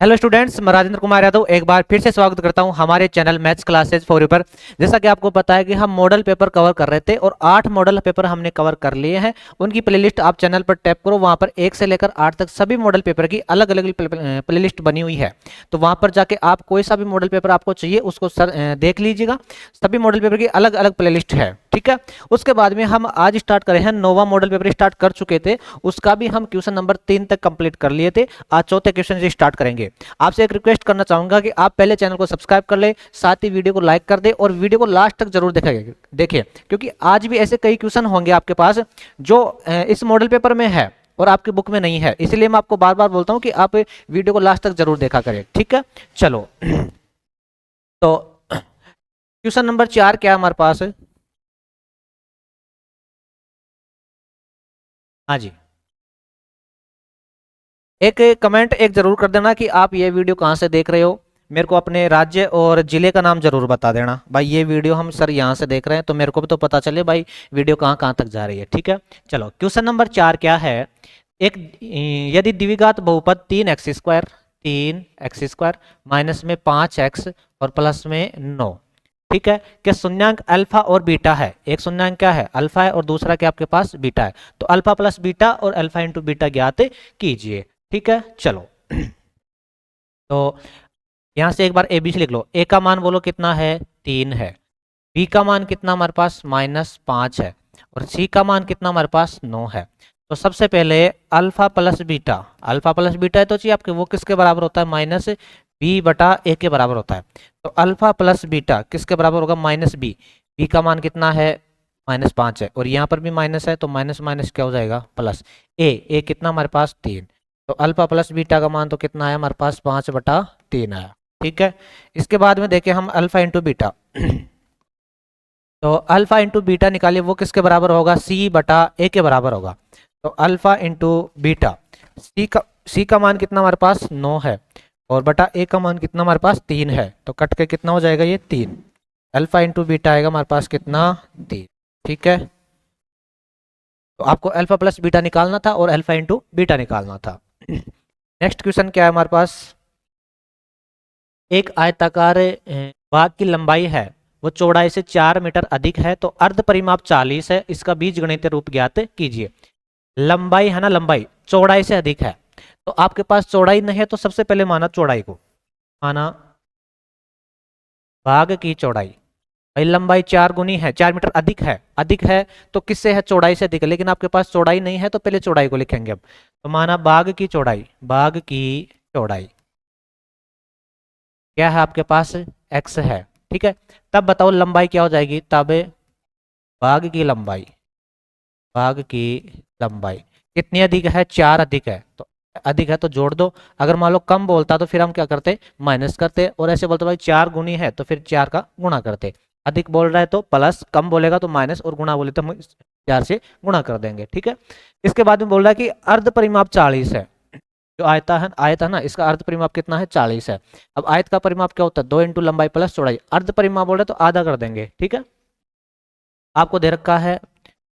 Hello students, मैं राजेंद्र कुमार यादव एक बार फिर से स्वागत करता हूं हमारे channel maths classes for you पर। जैसा कि आपको पता है कि हम मॉडल पेपर कवर कर रहे थे और 8 मॉडल पेपर हमने कवर कर लिए हैं। उनकी प्लेलिस्ट आप चैनल पर टैप करो, वहां पर 1 से लेकर 8 तक सभी मॉडल पेपर की अलग अलग प्लेलिस्ट बनी हुई है। तो वहां पर जाके आप कोई सा भी मॉडल पेपर आपको चाहिए उसको देख लीजिएगा। सभी मॉडल पेपर की अलग अलग प्लेलिस्ट है, ठीक है। उसके बाद में हम आज स्टार्ट करें हैं, नोवा मॉडल पेपर स्टार्ट कर चुके थे, उसका भी हम क्वेश्चन नंबर 3 तक कंप्लीट कर लिए थे। आज चौथे क्वेश्चन से स्टार्ट करेंगे। आपसे एक रिक्वेस्ट करना चाहूंगा कि आप पहले चैनल को सब्सक्राइब कर ले, साथ ही वीडियो को लाइक कर दे और वीडियो को लास्ट तक जरूर देखिए, क्योंकि आज भी ऐसे कई क्वेश्चन होंगे आपके पास जो इस मॉडल पेपर में है और आपकी बुक में नहीं है। इसलिए मैं आपको बार बार बोलता हूं कि आप वीडियो को लास्ट तक जरूर देखा करें, ठीक है। चलो तो क्वेश्चन नंबर 4 क्या है हमारे पास? हाँ जी, एक कमेंट एक जरूर कर देना कि आप ये वीडियो कहाँ से देख रहे हो। मेरे को अपने राज्य और जिले का नाम जरूर बता देना भाई, ये वीडियो हम सर यहाँ से देख रहे हैं, तो मेरे को भी तो पता चले भाई वीडियो कहाँ कहाँ तक जा रही है, ठीक है। चलो क्वेश्चन नंबर 4 क्या है? एक यदि द्विघात बहुपद 3x² माइनस में 5x और प्लस में 9, ठीक है, कि शून्यांक अल्फा और बीटा है। एक शून्यांक क्या है? अल्फा है और दूसरा क्या आपके पास? बीटा है। तो अल्फा प्लस बीटा और अल्फा इंटू बीटा ज्ञात कीजिए, ठीक है। चलो तो यहां से एक बार ए बी सी लिख लो। ए का मान बोलो कितना है? 3 है। बी का मान कितना हमारे पास? -5 है। और सी का मान कितना हमारे पास? 9 है। तो सबसे पहले alpha plus beta, alpha plus beta है तो चाहिए आपके, वो किसके बराबर होता है? -b/a के बराबर होता है। तो अल्फा प्लस बीटा किसके बराबर होगा? -b। बी का मान कितना है? -5 है और यहाँ पर भी माइनस है, तो माइनस माइनस क्या हो जाएगा? प्लस। ए कितना हमारे पास? 3। तो अल्फा प्लस बीटा का मान तो कितना है हमारे पास? 5/3 आया, ठीक है। इसके बाद में देखें हम अल्फा इंटू बीटा तो अल्फा इंटू बीटा निकालिए, वो किसके बराबर होगा? c/a के बराबर होगा। तो अल्फा इंटू बीटा, सी का मान कितना हमारे पास? 9 है और बटा ए का मान कितना हमारे पास? 3 है। तो कट के कितना हो जाएगा? ये 3। अल्फा इंटू बीटा आएगा हमारे पास कितना? 3, ठीक है। तो आपको अल्फा प्लस बीटा निकालना था और अल्फा इंटू बीटा निकालना था। नेक्स्ट क्वेश्चन क्या है हमारे पास? एक आयताकार भाग की लंबाई है, वो चौड़ाई से 4 मीटर अधिक है, तो अर्ध परिमाप 40 है, इसका बीजगणितीय रूप ज्ञात कीजिए। लंबाई है ना, लंबाई चौड़ाई से अधिक है, तो आपके पास चौड़ाई नहीं है, तो सबसे पहले माना चौड़ाई को, माना भाग की चौड़ाई। भाई लंबाई 4 गुनी है, 4 मीटर अधिक है, अधिक है तो किससे है? चौड़ाई से अधिक है, लेकिन आपके पास चौड़ाई नहीं है तो पहले चौड़ाई को लिखेंगे। अब तो माना भाग की चौड़ाई, भाग की चौड़ाई क्या है आपके पास? x है, ठीक है। तब बताओ लंबाई क्या हो जाएगी? तब भाग की लंबाई, भाग की लंबाई कितनी अधिक है? 4 अधिक है, तो अधिक है तो जोड़ दो। अगर मान लो कम बोलता तो फिर हम क्या करते? माइनस करते। और ऐसे बोलते भाई 4 गुनी है तो फिर 4 का गुणा करते। अधिक बोल रहा है तो प्लस, कम बोलेगा तो माइनस, और गुणा बोले तो हम 4 से गुणा कर देंगे, ठीक है। इसके बाद में बोल रहा है कि अर्ध परिमाप 40 है। जो आयत है ना, इसका अर्ध परिमाप कितना है? 40 है। अब आयत का परिमाप क्या होता है? 2 इंटू लंबाई प्लस चौड़ाई। अर्ध परिमाप बोल रहे तो आधा कर देंगे, ठीक है। आपको दे रखा है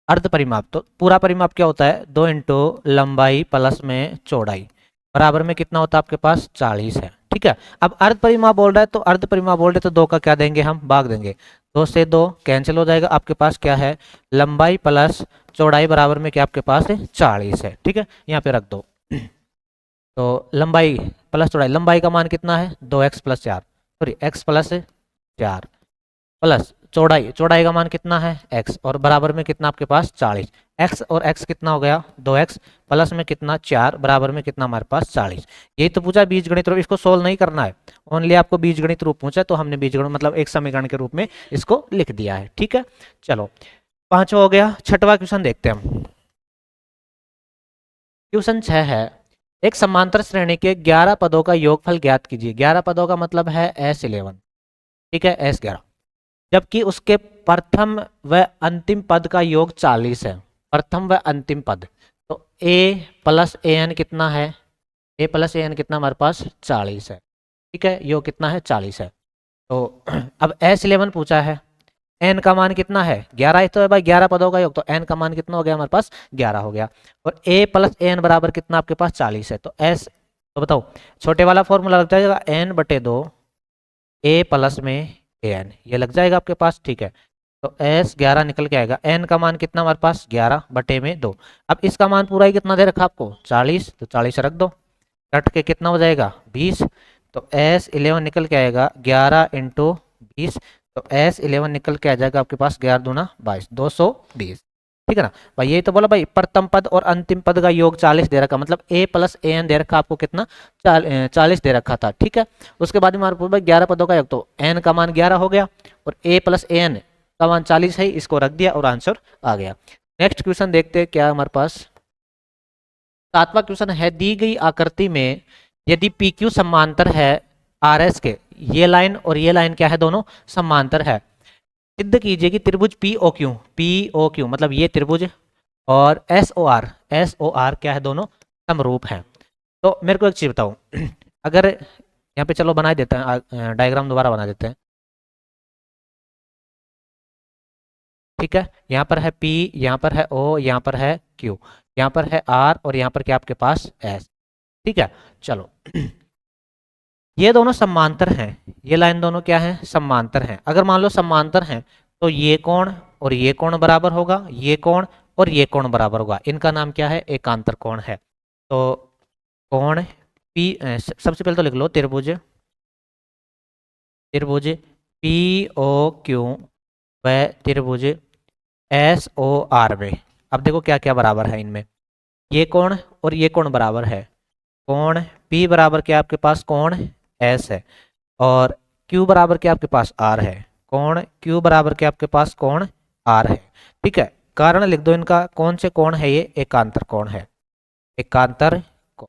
अर्ध परिमाप, तो पूरा परिमाप क्या होता है? 2 इंटू लंबाई प्लस में चौड़ाई बराबर में कितना होता है आपके पास? 40 है, ठीक है। अब अर्ध परिमाप बोल रहा है तो अर्ध परिमाप बोल रहे तो 2 का क्या देंगे हम? भाग देंगे। 2 से 2 कैंसिल हो जाएगा। आपके पास क्या है? लंबाई प्लस चौड़ाई बराबर में क्या आपके पास है? 40 है, ठीक है। यहाँ पे रख दो। तो लंबाई प्लस चौड़ाई, लंबाई का मान कितना है? 2x plus 4, sorry x plus 4 plus चौड़ाई, चौड़ाई का मान कितना है? x, और बराबर में कितना आपके पास? 40। x और x कितना हो गया? 2x प्लस में कितना? 4 बराबर में कितना हमारे पास? 40। यही तो पूछा बीजगणित रूप, इसको सोल्व नहीं करना है, ओनली आपको बीजगणित रूप पूछा, तो हमने बीजगणित मतलब एक समीकरण के रूप में इसको लिख दिया है, ठीक है। चलो 5वां हो गया। 6वां क्वेश्चन देखते हैं हम। क्वेश्चन 6 है, एक समांतर श्रेणी के 11 पदों का योगफल ज्ञात कीजिए। 11 पदों का मतलब है S11, ठीक है, S11, जबकि उसके प्रथम व अंतिम पद का योग 40 है। प्रथम व अंतिम पद, तो a प्लस an कितना है? a प्लस an कितना हमारे पास? 40 है, ठीक है। योग कितना है? 40 है। तो अब S11 पूछा है, n का मान कितना है? 11 तो है भाई, 11 पदों का योग, तो n का मान कितना हो गया हमारे पास? 11 हो गया। और a प्लस an बराबर कितना आपके पास? 40 है। तो तो बताओ छोटे वाला फॉर्मूला लग जाएगा n/2 a प्लस में an, ये लग जाएगा आपके पास, ठीक है। तो s 11 निकल के आएगा, n का मान कितना हमारे पास 11 बटे में 2। अब इसका मान पूरा ही कितना दे रखा आपको 40, तो 40 रख दो, कट के कितना हो जाएगा 20। तो S11 निकल के आएगा 11 इंटू 20, तो S11 निकल के आ जाएगा आपके पास 11 दूना 22, 220, ठीक है ना भाई। यही तो बोला भाई, प्रथम पद और अंतिम पद का योग 40 दे रखा, मतलब a प्लस an दे रखा आपको कितना 40 दे रखा था, ठीक है। उसके बाद में हमारे पास भाई 11 पदों का योग, तो n का मान 11 हो गया और a प्लस an का मान 40 है, इसको रख दिया और आंसर आ गया। नेक्स्ट क्वेश्चन देखते हैं क्या हमारे पास। 7वां क्वेश्चन है, दी गई आकृति में यदि पी क्यू समांतर है आर एस के, ये लाइन और ये लाइन क्या है, दोनों समांतर है, सिद्ध कीजिए कि त्रिभुज पी ओ क्यू मतलब ये त्रिभुज और एस ओ आर क्या है, दोनों समरूप हैं। तो मेरे को एक चीज बताओ अगर यहाँ पे चलो बना देते हैं, डायग्राम दोबारा बना देते हैं, ठीक है। यहाँ पर है P, यहाँ पर है O, यहाँ पर है Q, यहाँ पर है R और यहाँ पर क्या आपके पास S, ठीक है। चलो ये दोनों समांतर हैं, ये लाइन दोनों क्या है समांतर हैं। अगर मान लो समांतर हैं तो ये कोण और ये कोण बराबर होगा, ये कोण और ये कोण बराबर होगा, इनका नाम क्या है एकांतर कोण है। तो कोण P, सबसे पहले तो लिख लो त्रिभुज पी ओ क्यू व त्रिभुज एस ओ आर में। अब देखो क्या क्या बराबर है इनमें, ये कोण और ये कोण बराबर है, कोण P बराबर क्या आपके पास कोण S है और Q बराबर क्या आपके पास R है, कोण Q बराबर क्या आपके पास कोण R है, ठीक है। कारण लिख दो इनका, कौन से कोण है ये एकांतर कोण है, एकांतर कोण,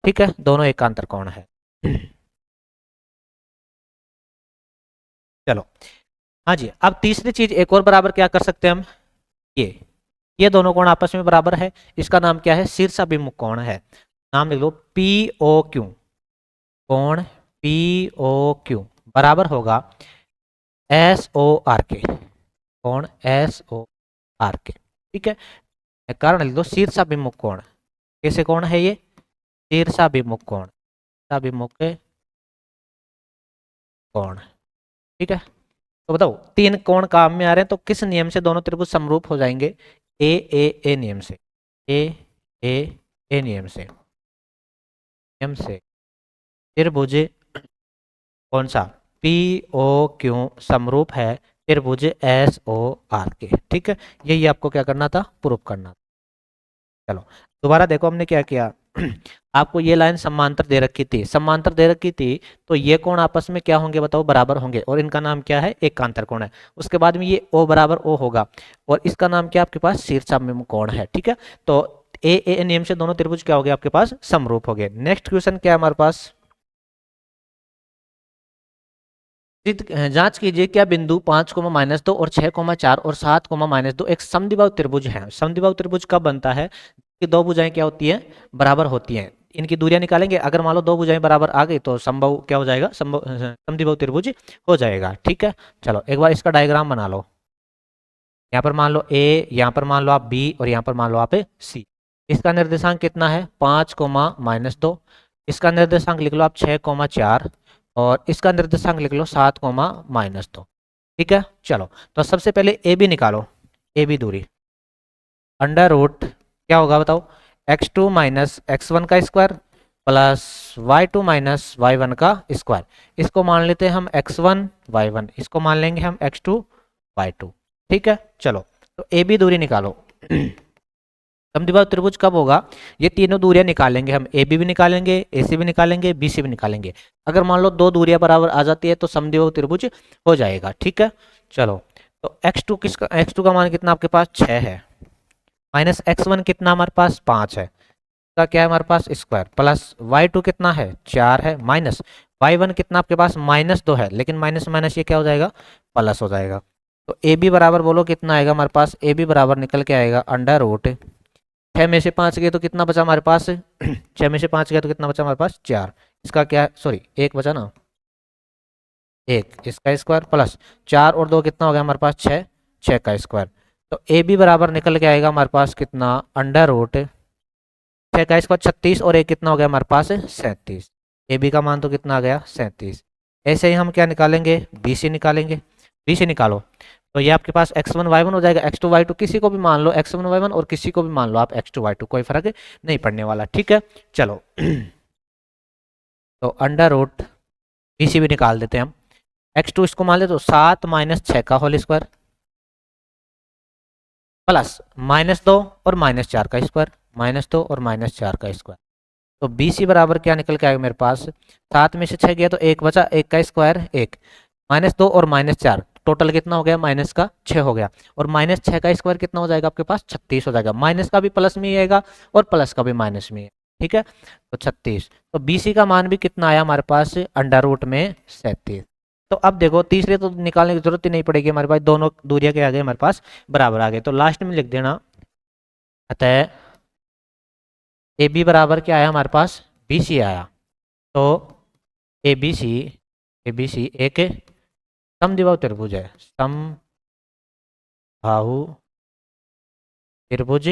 ठीक है, दोनों एकांतर कोण है। चलो हाँ जी, अब तीसरी चीज एक और बराबर क्या कर सकते हैं हम, ये दोनों कोण आपस में बराबर है, इसका नाम क्या है शीर्षाभिमुख कोण है। नाम लिख लो पी ओ क्यू, कोण पी ओ क्यू बराबर होगा एस ओ आर के, कोण एस ओ आर के, ठीक है। कारण लिख दो शीर्षाभिमुख कोण, कैसे कोण है ये शीर्षाभिमुख कोण, शीर्षाभिमुख कोण, ठीक है। तो बताओ तीन कोण काम में आ रहे हैं, तो किस नियम से दोनों त्रिभुज समरूप हो जाएंगे, ए नियम से, ए ए नियम से, त्रिभुज कौन सा पी ओ क्यू समरूप है त्रिभुज एस ओ आर के, ठीक है। यही आपको क्या करना था प्रूफ करना। चलो दोबारा देखो हमने क्या किया आपको ये लाइन समांतर दे रखी थी, समांतर दे रखी थी तो ये कोण आपस में क्या होंगे बताओ बराबर होंगे और इनका नाम क्या है एकांतर कोण है। उसके बाद में ये O बराबर O होगा और इसका नाम क्या आपके पास शीर्षाभिमुख कोण है, ठीक है। तो ए नियम से दोनों त्रिभुज क्या हो गए आपके पास समरूप हो गए। नेक्स्ट क्वेश्चन क्या है हमारे पास, जांच कीजिए क्या बिंदु 5,-2 और 6,4 और 7,-2 एक समद्विबाहु त्रिभुज है। समद्विबाहु त्रिभुज कब बनता है कि दो भुजाएं क्या होती हैं बराबर होती हैं, इनकी दूरियां निकालेंगे, अगर मान लो दो भुजाएं बराबर आ गई तो समबाहु क्या हो जाएगा समद्विबाहु त्रिभुज हो जाएगा, ठीक है। चलो एक बार इसका डायग्राम बना लो, यहाँ पर मान लो ए, यहाँ पर मान लो आप बी और यहाँ पर मान लो आप सी। इसका निर्देशांक कितना है 5,-2, इसका निर्देशांक लिख लो आप 6,4 और इसका निर्देशांक लिख लो 7,-2, ठीक है। चलो तो सबसे पहले ए बी निकालो, ए बी दूरी अंडर रूट क्या होगा बताओ x2 माइनस x1 का square plus y2 minus y1 का स्क्वायर, इसको मान लेते हैं हम x1 y1, इसको मान लेंगे हम x2 y2, ठीक है। चलो तो ए बी दूरी निकालो समद्विबाहु त्रिभुज कब होगा, ये तीनों दूरियां निकालेंगे हम, ए बी भी निकालेंगे, ए सी भी निकालेंगे, बी सी भी निकालेंगे। अगर मान लो दो दूरियां बराबर आ जाती है तो समद्विबाहु त्रिभुज हो जाएगा, ठीक है। चलो तो x2 का मान कितना आपके पास 6 है, माइनस x1 कितना हमारे पास 5 है, का क्या है हमारे पास स्क्वायर, प्लस y2 कितना है 4 है, माइनस y1 कितना आपके पास -2 है, लेकिन माइनस माइनस ये क्या हो जाएगा प्लस हो जाएगा। तो ए बी बराबर बोलो कितना आएगा हमारे पास, ए बी बराबर निकल के आएगा अंडर रूट 6 में से 5 गए तो कितना बचा हमारे पास 6 में से 5 गया तो कितना बचा हमारे पास 4, इसका क्या सॉरी 1 बचा ना, 1 इसका स्क्वायर प्लस 4 और 2 कितना हो गया हमारे पास 6, 6 का स्क्वायर। तो ए बी बराबर निकल के आएगा हमारे पास कितना अंडर रूट 6 का स्क्वायर 36 और एक कितना हो गया हमारे पास 37। ए बी का मान तो कितना आ गया 37। ऐसे ही हम क्या निकालेंगे बी सी निकालेंगे। बी सी निकालो तो ये आपके पास x1 y1 हो जाएगा, x2 y2 किसी को भी मान लो x1 y1 और किसी को भी मान लो आप x2 y2, कोई फर्क नहीं पड़ने वाला। ठीक है चलो तो अंडर रूट बी सी भी निकाल देते हैं हम। x2 इसको मान ले तो 7 माइनस 6 का होल स्क्वायर प्लस -2 और -4 का स्क्वायर, -2 और -4 का स्क्वायर। तो बी सी बराबर क्या निकल के आएगा मेरे पास, 7 में से 6 गया तो 1 बचा, 1 का स्क्वायर 1, -2 और -4 टोटल कितना हो गया माइनस का 6 हो गया, और -6 का स्क्वायर कितना हो जाएगा आपके पास 36 हो जाएगा। माइनस का भी प्लस में ही आएगा और प्लस का भी माइनस में है। ठीक है तो 36, तो बी सी का मान भी कितना आया हमारे पास अंडर रूट में 37। तो अब देखो तीसरे तो निकालने की जरूरत ही नहीं पड़ेगी, हमारे पास दोनों दूरियां के आगे हमारे पास बराबर आ गए। तो लास्ट में लिख देना अतः ए बी बराबर क्या आया हमारे पास बी सी आया। तो ए बी सी एक समद्विबाहु त्रिभुज है, समबाहु त्रिभुज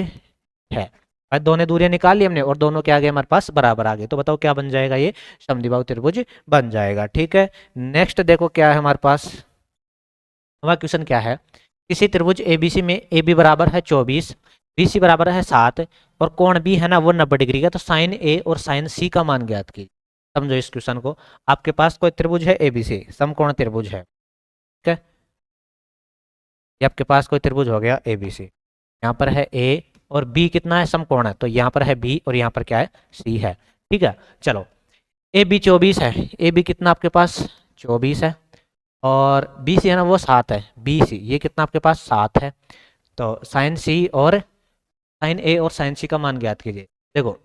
है। दोनों दूरियां निकाल ली हमने और दोनों के आगे हमारे पास बराबर आ गए। तो बताओ क्या बन जाएगा, ये समद्विबाहु त्रिभुज बन जाएगा। ठीक है नेक्स्ट देखो क्या है हमारे पास, हमारा क्वेश्चन क्या है, किसी त्रिभुज एबीसी में ए बी बराबर है 24, बी सी बराबर है 7 और कोण बी है ना वो 90 डिग्री का, तो साइन ए और साइन सी का मान ज्ञात कीजिए। समझो इस क्वेश्चन को, आपके पास कोई त्रिभुज है एबीसी समकोण त्रिभुज है। ठीक है ये आपके पास कोई त्रिभुज हो गया एबीसी, यहाँ पर है ए और बी कितना है समकोण है, तो यहाँ पर है बी और यहाँ पर क्या है सी है। ठीक है चलो ए बी 24 है, ए बी कितना आपके पास 24 है और बी सी है ना वो 7 है, बी सी ये कितना आपके पास 7 है। तो साइन सी और साइन ए और साइन सी का मान ज्ञात कीजिए। देखो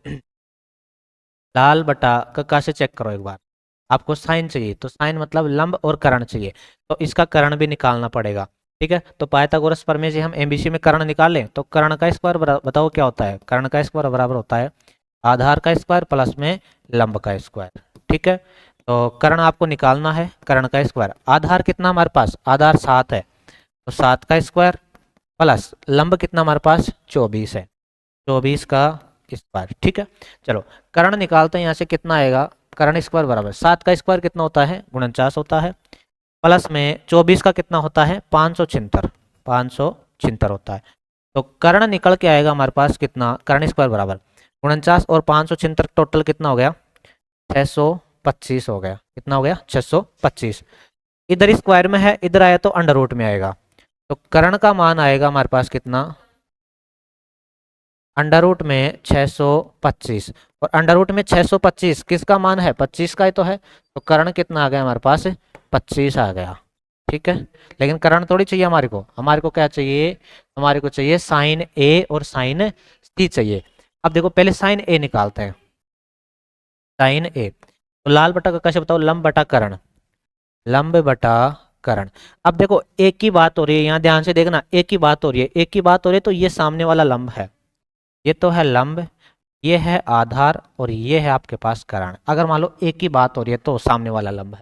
लाल बटा कक्का से चेक करो एक बार, आपको साइन चाहिए तो साइन मतलब लंब और कर्ण चाहिए, तो इसका कर्ण भी निकालना पड़ेगा। ठीक है तो पाइथागोरस प्रमेय से हम एबीसी में कर्ण निकालें तो कर्ण का स्क्वायर बताओ क्या होता है, कर्ण का स्क्वायर बराबर होता है आधार का स्क्वायर प्लस में लंब का स्क्वायर। ठीक है तो कर्ण आपको निकालना है, कर्ण का स्क्वायर, आधार कितना हमारे पास आधार 7 है तो 7 का स्क्वायर प्लस लंब कितना हमारे पास 24 है, 24 का स्क्वायर। ठीक है चलो कर्ण निकालते हैं, यहाँ से कितना आएगा कर्ण स्क्वायर बराबर 7 का स्क्वायर कितना होता है 49 होता है, प्लस में 24 का कितना होता है 576 होता है। तो कर्ण निकल के आएगा हमारे पास कितना, कर्ण स्क्वायर बराबर 49 और 576 टोटल कितना हो गया 625 हो गया। कितना हो गया 625, इधर स्क्वायर में है इधर आया तो अंडर रूट में आएगा, तो कर्ण का मान आएगा हमारे पास कितना अंडर रूट में 625, और अंडर रूट में 625 किसका मान है 25 का ही तो है, तो कर्ण कितना आ गया हमारे पास 25 आ गया। ठीक है लेकिन कर्ण थोड़ी चाहिए हमारे को क्या चाहिए, हमारे को चाहिए साइन ए और साइन सी चाहिए। अब देखो पहले साइन ए निकालते हैं, साइन ए तो लाल बटा का कैसे बताओ लंब बटा कर्ण, लंब बटा कर्ण। अब देखो एक ही बात हो रही है, यहाँ ध्यान से देखना एक ही बात हो रही है, एक ही बात हो रही है, तो ये सामने वाला लंब है, ये तो है लंब, ये है आधार और ये है आपके पास कर्ण। अगर मान लो एक ही बात हो रही है तो सामने वाला लंब है।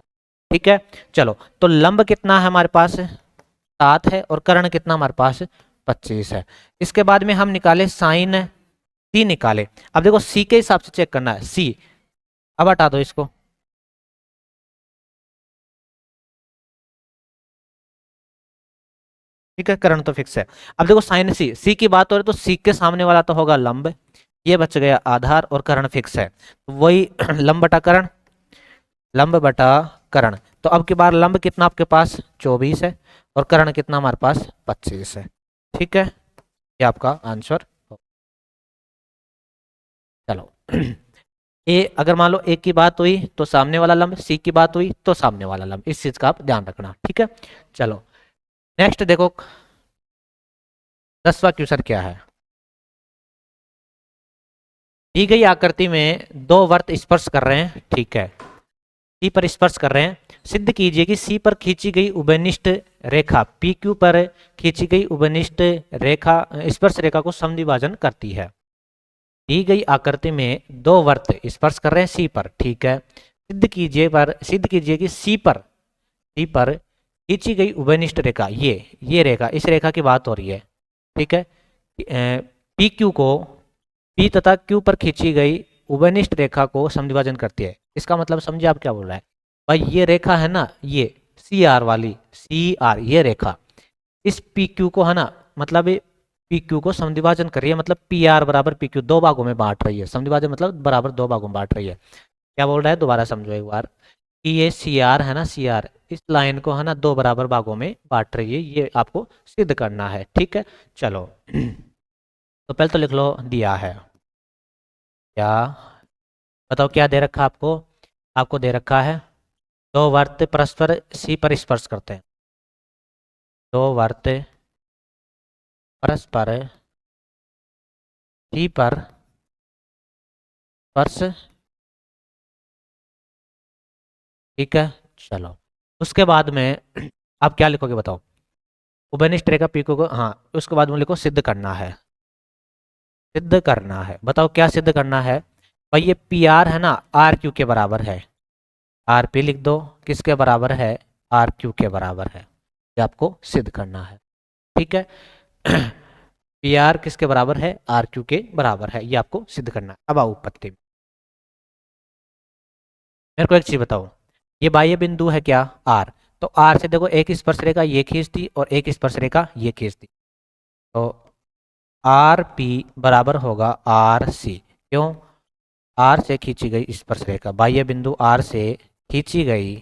ठीक है चलो तो लंब कितना है हमारे पास 7 है और कर्ण कितना हमारे पास 25 है। इसके बाद में हम निकाले साइन सी निकाले। अब देखो सी के हिसाब से चेक करना है, सी अब हटा दो इसको, ठीक है कर्ण तो फिक्स है। अब देखो साइन सी, सी की बात हो रही है तो सी के सामने वाला तो होगा लंब, ये बच गया आधार और कर्ण फिक्स है, तो वही लंब बटा कर्ण, लंब बटा कर्ण। तो अब की बार लंब कितना आपके पास 24 है और कर्ण कितना हमारे पास 25 है। ठीक है ये आपका आंसर। चलो ए अगर मान लो एक की बात हुई तो सामने वाला लंब, सी की बात हुई तो सामने वाला लंब, इस चीज का आप ध्यान रखना। ठीक है चलो नेक्स्ट देखो 10वां क्वेश्चन क्या है, दी गई आकृति में दो वर्त स्पर्श कर रहे हैं। ठीक है सी पर स्पर्श कर रहे हैं, सिद्ध कीजिए कि सी पर खींची गई उभयनिष्ठ रेखा पी क्यू पर खींची गई उभयनिष्ठ रेखा स्पर्श रेखा को समद्विभाजन करती है। दी गई आकृति में दो वर्त स्पर्श कर रहे हैं सी पर। ठीक है सिद्ध कीजिए कि सी पर खींची गई उभयनिष्ठ रेखा, ये रेखा, इस रेखा की बात हो रही है। ठीक है पी क्यू को पी तथा क्यू पर खींची गई उभयनिष्ठ रेखा को समद्विभाजन करती है। इसका मतलब समझे आप क्या बोल रहा है भाई, ये रेखा है ना, ये सी आर वाली, सी आर ये रेखा इस पी क्यू को है ना, मतलब पी क्यू को समद्विभाजन कर रही है, मतलब पी आर बराबर पी क्यू दो भागों में बांट रही है। समद्विभाजन मतलब बराबर दो भागों में बांट रही है। क्या बोल रहा है दोबारा समझो एक बार, कि ये सी आर है ना, सी आर इस लाइन को है ना दो बराबर भागों में बांट रही है, ये आपको सिद्ध करना है। ठीक है चलो तो पहले तो लिख लो दिया है क्या, बताओ क्या दे रखा आपको, आपको दे रखा है दो वर्त परस्पर सी पर स्पर्श करते हैं, दो वर्त परस्पर सी पर स्पर्श, ठीक है चलो। उसके बाद में आप क्या लिखोगे बताओ, उभयनिष्ठ रेखा पीको को, हाँ उसके बाद में लिखो सिद्ध करना है, सिद्ध करना है। बताओ क्या सिद्ध करना है भाई, ये पी आर है ना आर क्यू के बराबर है, आर पी लिख दो, किसके बराबर है, आर क्यू के बराबर है, ये आपको सिद्ध करना है। ठीक है पी आर किसके बराबर है, आर क्यू के बराबर है, ये आपको सिद्ध करना है। अब आओ उत्पत्ति में, मेरे को एक चीज बताओ, ये बाह्य बिंदु है क्या आर, तो आर से देखो एक स्पर्श रेखा ये खींच दी और एक स्पर्श रेखा ये खींच दी, तो आर पी बराबर होगा आर सी। क्यों, आर से खींची गई स्पर्श रेखा, बाह्य बिंदु आर से खींची गई,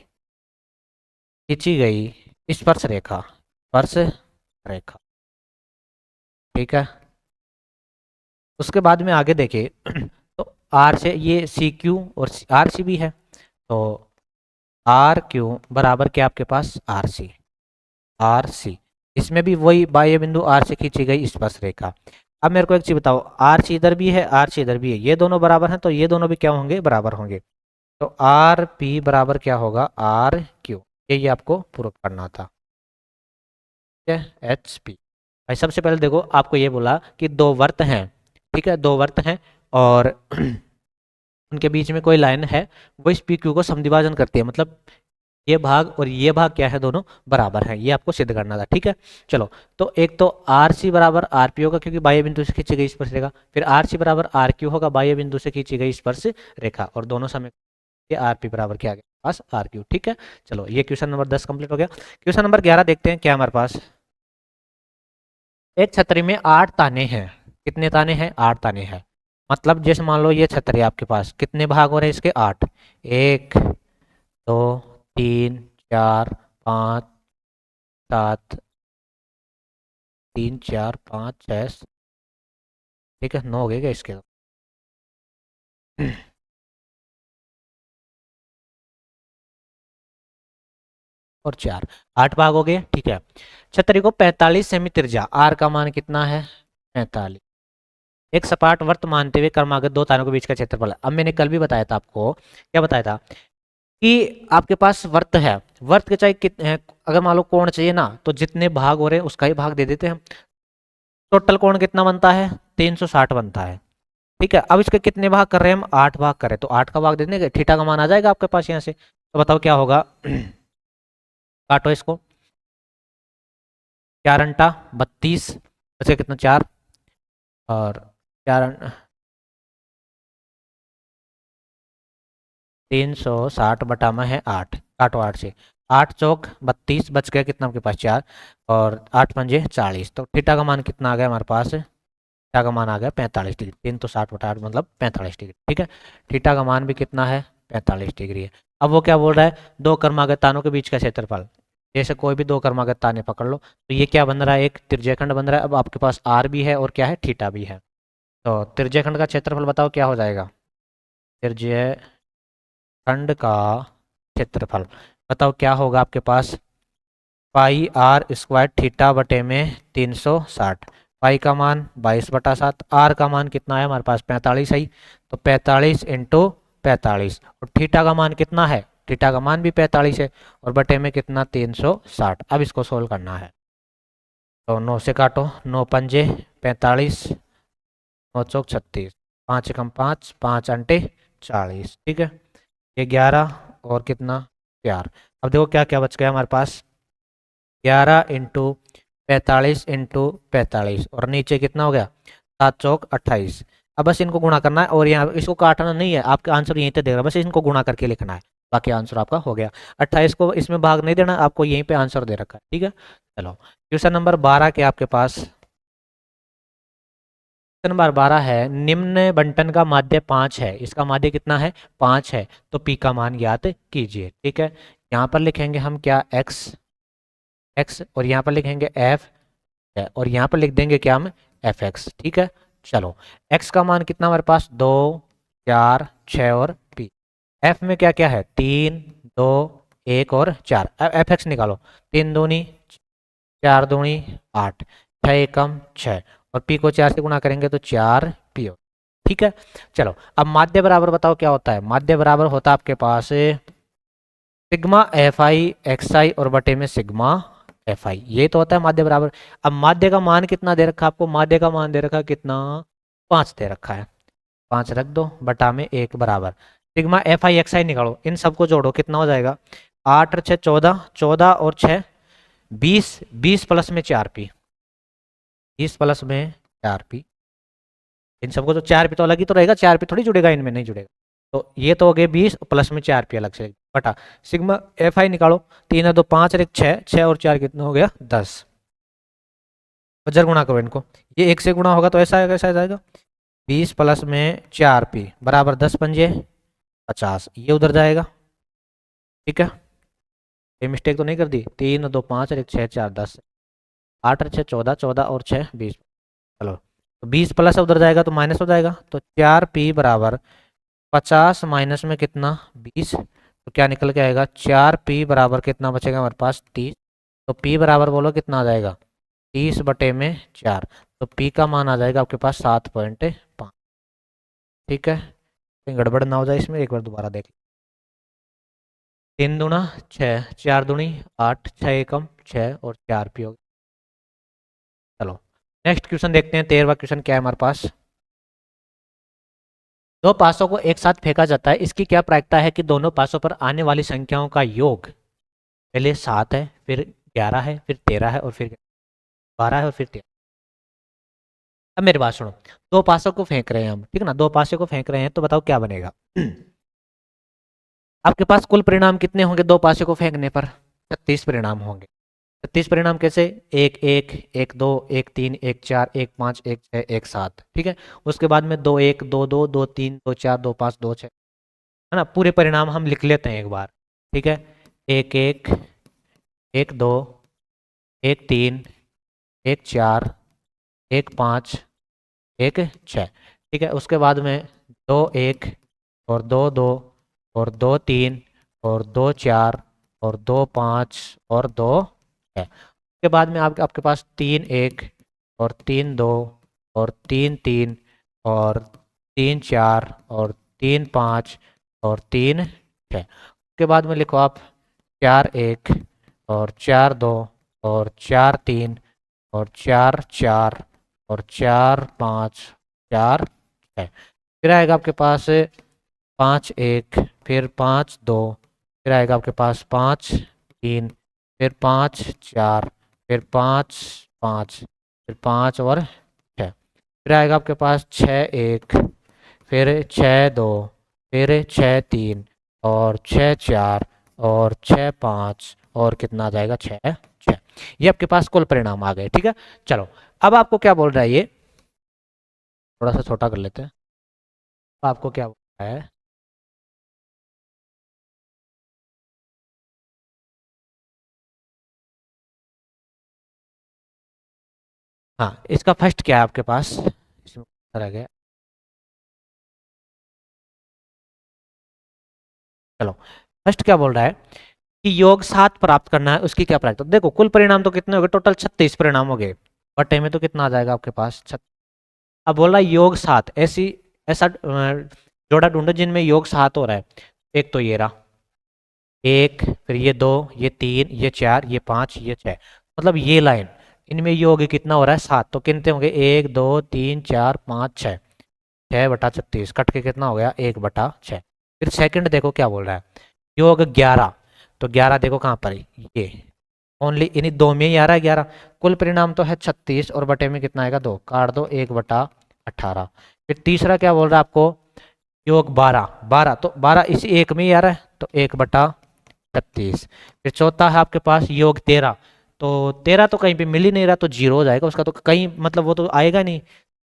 खींची गई स्पर्श रेखा, स्पर्श रेखा, ठीक है। उसके बाद में आगे देखे तो आर से ये सी क्यू और आर सी भी है, तो आर क्यू बराबर क्या आपके पास आर सी, आर सी इसमें भी वही बाह्य बिंदु आर से खींची गई स्पर्श रेखा। अब मेरे को एक चीज बताओ, आर सी इधर भी है आर सी इधर भी है, ये दोनों बराबर हैं तो ये दोनों भी क्या होंगे, बराबर होंगे। तो आर पी बराबर क्या होगा आर क्यू, ये आपको प्रूव करना था। ठीक है एच पी भाई, सबसे पहले देखो आपको ये बोला कि दो वर्त हैं, ठीक है दो वर्त हैं और उनके बीच में कोई लाइन है, वो इस पी क्यू को समद्विभाजन करती है, मतलब ये भाग और ये भाग क्या है दोनों बराबर है, ये आपको सिद्ध करना था। ठीक है चलो, तो एक तो आर सी बराबर आर पी होगा क्योंकि बाह्य बिंदु से खींची गई स्पर्श रेखा, फिर आर सी बराबर आर क्यू होगा बाह्य बिंदु से खींची गई स्पर्श रेखा, और दोनों समय आर पी बराबर क्या आ गया पास आर क्यू। ठीक है चलो, ये क्वेश्चन नंबर 10 कंप्लीट हो गया। क्वेश्चन नंबर 11 देखते हैं क्या हमारे पास, एक छतरी में 8 ताने हैं, कितने ताने हैं 8 ताने हैं, मतलब जैसे मान लो ये छतरी आपके पास कितने भाग हो रहे हैं इसके 8, 1 2 3 4 5 7, 3 4 5 6, ठीक है 9 हो गए क्या इसके और 4, 8 भाग हो गए। ठीक है, छतरी को 45 सेमी त्रिज्या, आर का मान कितना है 45, एक सपाट वर्त मानते हुए क्रमागत दो तारों के बीच का क्षेत्रफल। अब मैंने कल भी बताया था आपको, क्या बताया था कि आपके पास वर्त है, वर्त के चाहे कितने, अगर मान लो कोण चाहिए ना तो जितने भाग हो रहे हैं उसका ही भाग दे देते हैं हम। टोटल कोण कितना बनता है 360 बनता है, ठीक है। अब इसके कितने भाग कर रहे हैं हम 8 भाग कर रहे हैं, तो 8 का भाग दे देंगे, थीटा का मान आ जाएगा आपके पास यहाँ से। तो बताओ क्या होगा काटो इसको, 4 अंटा 32 बचे कितना 4 और 4 360 बटा में है 8, काटो 8 से, 8 चौक 32 बच गया कितना आपके पास 4 और 8 पंजे 40, तो थीटा का मान कितना आ गया हमारे पास, थीटा का मान आ गया 45 डिग्री, 360 बटा 8 मतलब 45 डिग्री। ठीक है, थीटा का मान भी कितना है 45 डिग्री है। अब वो क्या बोल रहा है, दो क्रमागत तानों के बीच का क्षेत्रफल, जैसे कोई भी दो क्रमागत ताने पकड़ लो तो ये क्या बन रहा है, एक त्रिज्यखंड बन रहा है। अब आपके पास आर भी है और क्या है थीटा भी है, तो त्रिज्यखंड का क्षेत्रफल बताओ क्या हो जाएगा, त्रिज्य खंड का क्षेत्रफल बताओ क्या होगा आपके पास, पाई आर स्क्वायर थीटा बटे में 360, पाई का मान 22/7, आर का मान कितना है हमारे पास 45 है, तो 45 इंटू 45, और थीटा का मान कितना है, थीटा का मान भी 45 है और बटे में कितना 360। अब इसको सोल्व करना है, तो 9 से काटो, 9 पंजे 45, 9 चौक 36, 5 एकम 5, 5 अंटे 40, ठीक है। ये 11 और कितना 4, अब देखो क्या क्या बच गया हमारे पास, 11 इंटू 45 इंटू 45 और नीचे कितना हो गया 7 चौक 28, अब बस इनको गुणा करना है और यहाँ इसको काटना नहीं है, आपका आंसर यहीं पे देगा, बस इनको गुणा करके लिखना है, बाकी आंसर आपका हो गया। 28 को इसमें भाग नहीं देना, आपको यहीं पे आंसर दे रखा है, ठीक है। चलो क्वेश्चन नंबर 12 के आपके पास, क्वेश्चन नंबर 12 है, निम्न बंटन का माध्य 5 है, इसका माध्य कितना है, 5 है, तो पी का मान ज्ञात कीजिए, ठीक है। यहाँ पर लिखेंगे हम क्या, एक्स और यहाँ पर लिखेंगे एफ है, और यहाँ पर लिख देंगे क्या हम, एफ एक्स, ठीक है। चलो एक्स का मान कितना हमारे पास, 2 4 6 और पी। एफ में क्या क्या है, 3 2 1 और 4, एफ एक्स निकालो, 3 दूनी 4 दूनी 8, 6 एकम 6, और पी को 4 से गुणा करेंगे तो 4 पी हो, ठीक है। चलो अब माध्य बराबर बताओ क्या होता है, माध्य बराबर होता है आपके पास सिग्मा एफ आई एक्स आई और बटे में सिग्मा एफ आई, ये तो होता है माध्य बराबर। अब माध्य का मान कितना दे रखा है आपको, माध्य का मान दे रखा है कितना, 5 दे रखा है, 5 रख दो, बटा में 1 बराबर सिग्मा एफ आई एक्स आई निकालो, इन सबको जोड़ो कितना हो जाएगा, 8 और 6 14, 14 और 6 20, 20 प्लस में 4 पी, 20 प्लस में 4 पी, इन सबको तो 4 पी तो अलग ही तो रहेगा, 4 पी थोड़ी जुड़ेगा, इनमें नहीं जुड़ेगा, तो ये तो हो गए 20 प्लस में 4 पी अलग से, बटा सिग्मा एफ आई निकालो, 3 है 2 5 और 1 6, 6 और 4 कितना हो गया 10, जर गुणा करो इनको, ये 1 से गुणा होगा तो ऐसा कैसा जाएगा, 20 प्लस में 4 पी बराबर 10 पंजे 50, ये उधर जाएगा, ठीक है। ये मिस्टेक तो नहीं कर दी, 3 2 5 और 1 6 4 10, 8 और 6 14, 14 और 6 20, चलो तो 20 प्लस उधर जाएगा तो माइनस हो जाएगा, तो 4 पी बराबर 50 माइनस में कितना 20, तो क्या निकल के आएगा, 4 पी बराबर कितना बचेगा हमारे पास 30, तो पी बराबर बोलो कितना आ जाएगा 30 बटे में 4, तो पी का मान आ जाएगा आपके पास 7.5, ठीक है। कहीं गड़बड़ ना हो जाए इसमें, एक बार दोबारा देख, 3 दूना 6, 4 दूनी 8, 6 एकम 6 और 4 पी हो गया। चलो नेक्स्ट क्वेश्चन देखते हैं, 13वां क्वेश्चन क्या है हमारे पास, दो पासों को एक साथ फेंका जाता है, इसकी क्या प्रायिकता है कि दोनों पासों पर आने वाली संख्याओं का योग पहले 7 है, फिर 11 है, फिर 13 है, और फिर 12 है, और फिर 13। अब मेरी बात सुनो, दो पासों को फेंक रहे हैं हम, ठीक है ना, दो पासों को फेंक रहे हैं, तो बताओ क्या बनेगा। आपके पास कुल परिणाम कितने होंगे दो पासों को फेंकने पर, 36 परिणाम होंगे। 36 परिणाम कैसे, 1 1 1 2 1 3 1 4 1 5 1 6 1 7, ठीक है। उसके बाद में 2 1 2 2 2 3 2 4 2 5 2 6, है ना, पूरे परिणाम हम लिख लेते हैं एक बार, ठीक है। 1 1 1 2 1 3 1 4 1 5 1 6, ठीक है। उसके बाद में 2 1 और 2 2 और 2 3 और 2 4 और 2 5 और 2 6, उसके बाद में आपके पास 3 1 और 3 2 और 3 3 और 3 4 और 3 5 और 3 6, उसके बाद में लिखो आप 4 1 और 4 2 और 4 3 और 4 4 और 4 5 4 6, फिर आएगा आपके पास 5 1, फिर 5 2, फिर आएगा आपके पास 5 3, फिर 5 4, फिर 5 5, फिर 5 और 6, फिर आएगा आपके पास 6 1, फिर 6 2, फिर 6 3 और 6 4 और 6 5 और कितना आ जाएगा 6 6, ये आपके पास कुल परिणाम आ गए, ठीक है। चलो अब आपको क्या बोल रहा है, ये थोड़ा सा छोटा कर लेते हैं, आपको क्या बोल रहा है, हाँ इसका फर्स्ट क्या है आपके पास, इसमें रह गया, चलो फर्स्ट क्या बोल रहा है कि योग 7 प्राप्त करना है, उसकी क्या प्राप्त, देखो कुल परिणाम तो कितने हो गए, टोटल 36 परिणाम हो गए, बटे में तो कितना आ जाएगा आपके पास 36। अब बोल रहा है योग 7, ऐसा जोड़ा ढूंढो जिनमें योग 7 हो रहा है, एक तो ये रहा, एक, फिर ये 2, ये 3, ये 4, ये 5, ये 6, मतलब ये लाइन, इनमें योग कितना हो रहा है 7, तो कितने होंगे 1 2 3 4 5 6, 6 बटा 36 कट के कितना हो गया 1 बटा 6। फिर सेकंड देखो क्या बोल रहा है, योग 11, तो 11 देखो कहाँ पर है, ये ओनली इन्हीं दो में ही आ रहा है 11, कुल परिणाम तो है 36 और बटे में कितना आएगा 2, काट दो 1 बटा 18। फिर तीसरा क्या बोल रहा है आपको, योग 12, 12 तो 12 इसी एक में ही आ रहा है, तो 1/36। फिर चौथा है आपके पास योग 13, तो 13 तो कहीं पे मिल ही नहीं रहा, तो जीरो हो जाएगा उसका, तो कहीं मतलब वो तो आएगा नहीं,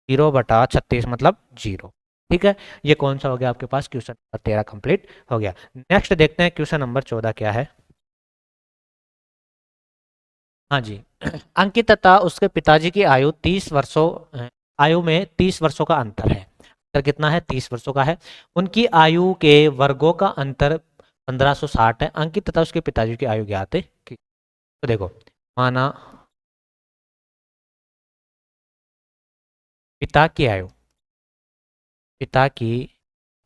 0/36 मतलब जीरो। ठीक है, ये कौन सा हो गया आपके पास, क्वेश्चन नंबर 13 कंप्लीट हो गया। नेक्स्ट देखते हैं क्वेश्चन नंबर 14 क्या है। हाँ जी। अंकित तथा उसके पिताजी की आयु 30 वर्षों, आयु में 30 वर्षों का अंतर है। अंतर कितना है, 30 वर्षों का है। उनकी आयु के वर्गों का अंतर 1560 है। अंकित तथा उसके पिताजी की आयु ज्ञात है तो देखो, माना पिता की आयु, पिता की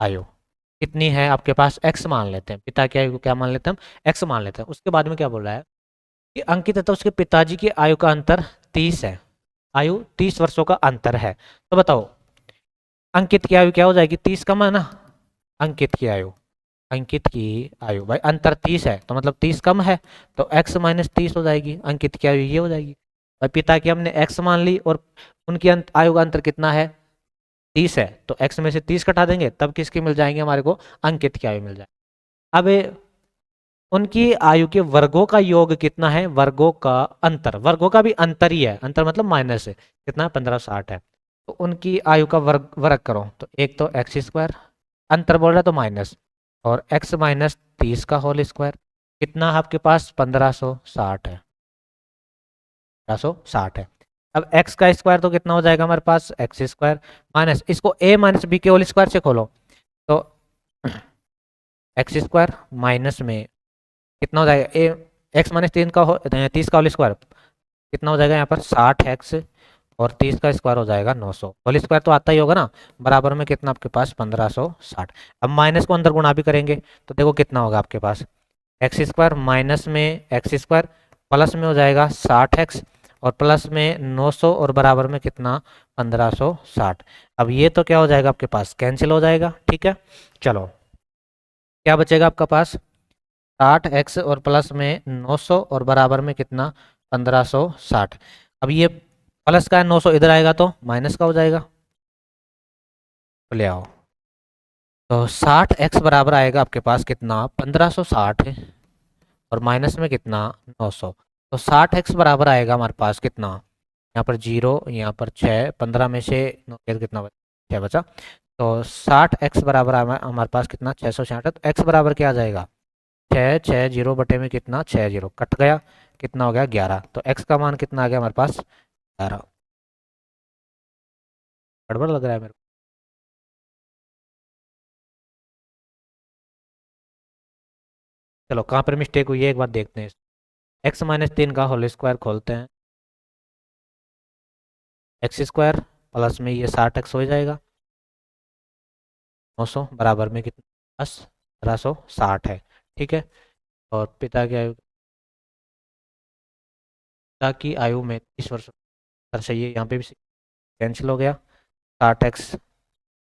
आयु कितनी है आपके पास, एक्स मान लेते हैं, पिता की आयु को क्या मान लेते हैं हम, एक्स मान लेते हैं। उसके बाद में क्या बोल रहा है कि अंकित तथा उसके पिताजी की आयु का अंतर 30 है, आयु 30 वर्षों का अंतर है। तो बताओ अंकित की आयु क्या हो जाएगी, 30 कम है ना, अंकित की आयु, अंकित की आयु भाई अंतर 30 है तो मतलब 30 कम है, तो x - 30 हो जाएगी, अंकित की आयु ये हो जाएगी। भाई पिता की हमने x मान ली और उनकी आयु का अंतर कितना है, 30 है, तो x में से 30 घटा देंगे तब किसकी मिल जाएंगे हमारे को, अंकित की आयु मिल जाएगी। अब उनकी आयु के वर्गों का योग कितना है, वर्गों का अंतर, वर्गों का भी अंतर ही है, अंतर मतलब माइनस है, कितना 1560 है, तो उनकी आयु का वर्ग वर्ग करो, तो एक तो x², अंतर बोल रहा है तो माइनस, और x - 30 का होल स्क्वायर, कितना आपके पास 1560 है, 1560 है। अब x का स्क्वायर तो कितना हो जाएगा हमारे पास, x² माइनस इसको a - b के होल स्क्वायर से खोलो, तो x² माइनस में कितना हो जाएगा, x - 3 का 30 का होल स्क्वायर कितना हो जाएगा यहाँ पर 60x, और 30 का स्क्वायर हो जाएगा 900, होल स्क्वायर तो आता ही होगा ना, बराबर में कितना आपके पास 1560। अब माइनस को अंदर गुणा भी करेंगे तो देखो कितना होगा आपके पास, x² माइनस में x² प्लस में हो जाएगा 60x, और प्लस में 900, और बराबर में कितना 1560। अब ये तो क्या हो जाएगा आपके पास, कैंसिल हो जाएगा। ठीक है, चलो क्या बचेगा आपका पास, 60x और प्लस में 900 और बराबर में कितना 1560। अब ये प्लस का है 900 इधर आएगा तो माइनस का हो जाएगा, तो ले आओ, तो 60x बराबर आएगा आपके पास कितना 1560 है, और माइनस में कितना 900, तो 60x बराबर आएगा हमारे पास कितना, यहाँ पर 0, यहाँ पर 6, 15 में से 9 कितना बचा, 6 बचा, तो 60x बराबर हमारे पास कितना 666, तो x बराबर क्या आ जाएगा, 6 बटे में कितना 6 कट गया, कितना हो गया 11, तो x का मान कितना आ गया हमारे पास 11। गड़बड़ लग रहा है मेरे को। चलो कहाँ पर मिस्टेक हुई है एक बार देखते हैं, x - 3 का होल स्क्वायर खोलते हैं, x² प्लस में ये 60x हो जाएगा, 900 बराबर में कितना बस 1560 है। ठीक है, और पिता की आयु में 30 वर्ष चाहिए, यहाँ पे भी कैंसिल हो गया, 60x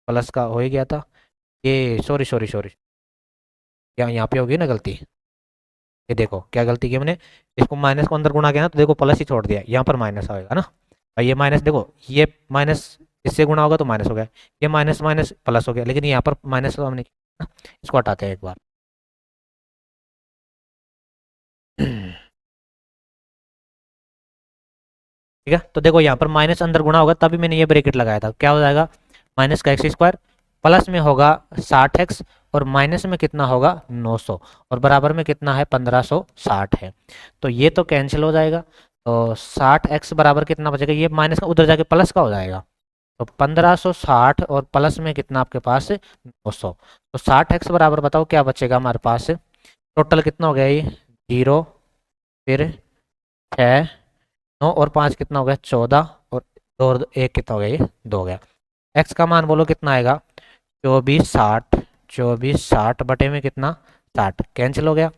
प्लस का हो ही गया था, ये सॉरी सॉरी सॉरी, यहाँ पे होगी ना गलती, ये देखो क्या गलती की हमने, इसको माइनस को अंदर गुणा किया ना तो देखो प्लस ही छोड़ दिया, यहाँ पर माइनस आएगा ना, और ये माइनस देखो, ये माइनस इससे गुणा होगा तो माइनस हो गया, ये माइनस माइनस प्लस हो गया, लेकिन यहाँ पर माइनस तो हमने किया ना, इसको हटाते हैं एक बार। ठीक है, तो देखो यहाँ पर माइनस अंदर गुणा होगा तभी मैंने ये ब्रैकेट लगाया था, क्या हो जाएगा माइनस का x² प्लस में होगा 60x, और माइनस में कितना होगा 900, और बराबर में कितना है 1560 है, तो ये तो कैंसिल हो जाएगा, तो 60x बराबर कितना बचेगा, ये माइनस का उधर जाके प्लस का हो जाएगा, तो 1560 और प्लस में कितना आपके पास 900, तो 60x बराबर बताओ क्या बचेगा हमारे पास, टोटल कितना हो गया ये 0, फिर 6, 9 और 5 कितना हो गया 14, और 2 और 1 कितना हो गया, ये 2 हो गया। x का मान बोलो कितना आएगा 2460, 2460 बटे में कितना 60, कैंसिल हो गया,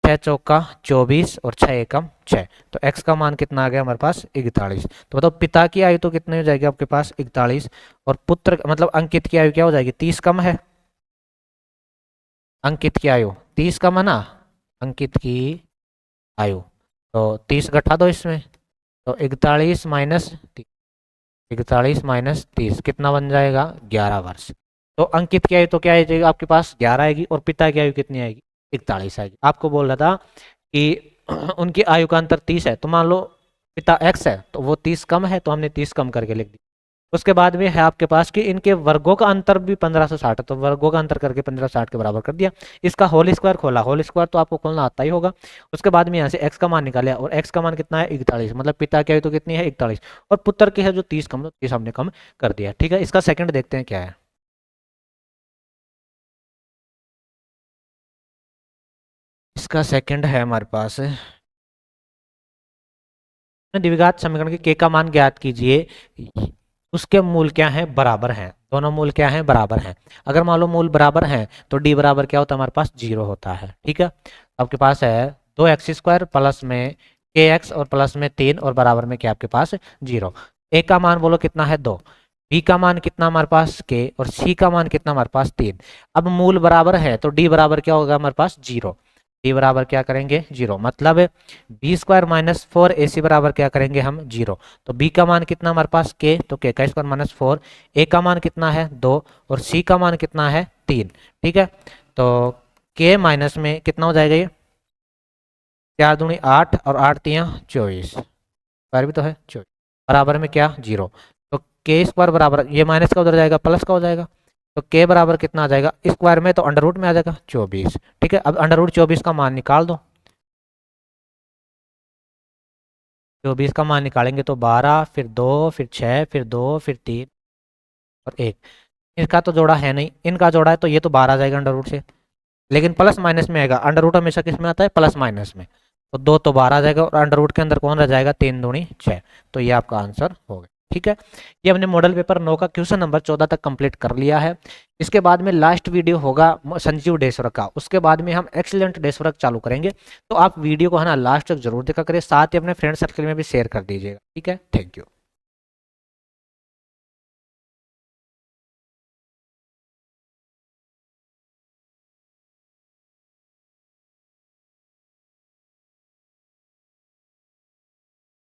6 चौका 24 और 6 एकम 6, तो x का मान कितना आ गया हमारे पास 41। तो बताओ पिता की आयु तो कितनी हो जाएगी आपके पास 41, और पुत्र मतलब अंकित की आयु क्या हो जाएगी 30 कम है, अंकित की आयु 30 कम है ना, अंकित की आयु, तो 30 घटा दो इसमें, तो 41 - 30, 41 माइनस 30 कितना बन जाएगा 11 वर्ष। तो अंकित की आयु तो क्या आएगी आपके पास 11 आएगी, और पिता की आयु कितनी आएगी 41 आएगी। आपको बोल रहा था कि उनकी आयु का अंतर 30 है, तो मान लो पिता x है तो वो 30 कम है, तो हमने 30 कम करके लिख दी। उसके बाद में है आपके पास कि इनके वर्गों का अंतर भी 1560 है, तो वर्गों का अंतर करके 1560 के बराबर कर दिया। इसका होल स्क्वायर खोला, होल स्क्वायर तो आपको खोलना आता ही होगा। उसके बाद में यहाँ से x का मान निकाला, और x का मान कितना है 41, मतलब पिता की आयु तो कितनी है 41, और पुत्र की है जो 30 कम, तो 30 हमने कम कर दिया। ठीक है, इसका सेकंड देखते हैं क्या है। इसका सेकंड है हमारे पास द्विघात समीकरण के k का मान ज्ञात कीजिए, उसके मूल क्या हैं बराबर हैं, दोनों मूल क्या हैं बराबर हैं। अगर मान लो मूल बराबर हैं तो d बराबर क्या होता है हमारे पास 0 होता है। ठीक है, आपके पास है 2x² प्लस में kx और प्लस में 3 और बराबर में क्या आपके पास 0। a का मान बोलो कितना है 2, b का मान कितना हमारे पास k, और c का मान कितना हमारे पास 3। अब मूल बराबर है तो d बराबर क्या होगा हमारे पास 0, d बराबर क्या करेंगे 0, मतलब b² माइनस 4ac बराबर क्या करेंगे हम 0। तो b का मान कितना हमारे पास k, तो k का स्क्वायर माइनस 4, a का मान कितना है 2, और c का मान कितना है 3। ठीक है, तो k माइनस में कितना हो जाएगा ये 4 दूनी 8 और 8 तिया 24, स्क्वायर भी तो है 24, बराबर में क्या 0। तो k स्क्वायर बराबर ये माइनस का उधर जाएगा प्लस का हो जाएगा, तो k बराबर कितना आ जाएगा स्क्वायर में तो अंडर रूट में आ जाएगा 24। ठीक है, अब अंडर रूट 24 का मान निकाल दो, 24 का मान निकालेंगे तो 12 फिर 2 फिर 6 फिर 2 फिर 3 और 1। इनका तो जोड़ा है नहीं, इनका जोड़ा है तो ये तो बाहर आ जाएगा अंडर रूट से, लेकिन प्लस माइनस में आएगा। अंडर रूट हमेशा किस में आता है प्लस माइनस में, तो 2 तो बाहर आ जाएगा और अंडर रूट के अंदर कौन रह जाएगा 3 दूनी 6। तो ये आपका आंसर हो गया। ठीक है, ये हमने मॉडल पेपर 9 का क्वेश्चन नंबर 14 तक कंप्लीट कर लिया है। इसके बाद में लास्ट वीडियो होगा संजीव डेसवर्क का, उसके बाद में हम एक्सीलेंट डेसवर्क चालू करेंगे। तो आप वीडियो को है ना लास्ट तक जरूर देखा करें, साथ ही अपने फ्रेंड सर्कल में भी शेयर कर दीजिएगा। ठीक है, थैंक यू।